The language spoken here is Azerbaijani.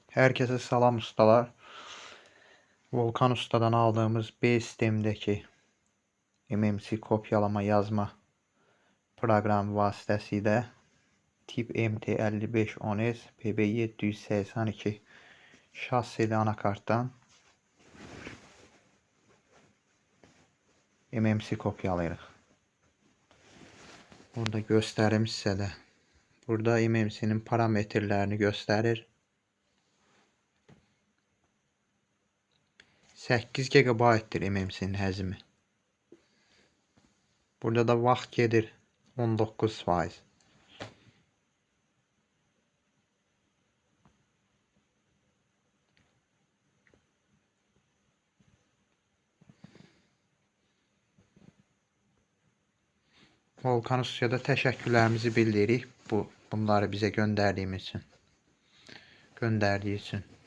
Herkese salam ustalar. Volkan Usta'dan aldığımız B sistemindeki MMC kopyalama yazma program vasıtasıyla tip MT5510S PB782 şassili anakarttan MMC kopyalayırıq. Burada göstərim sizə də. Burada MMC'nin parametrlərini göstərir. 8 GB-dir MMC'nin həcmi. Burada da vaxt gedir 19%. Volkan Usta'ya da təşəkkürlərimizi bildiririk bunları bizə göndərdiyi üçün.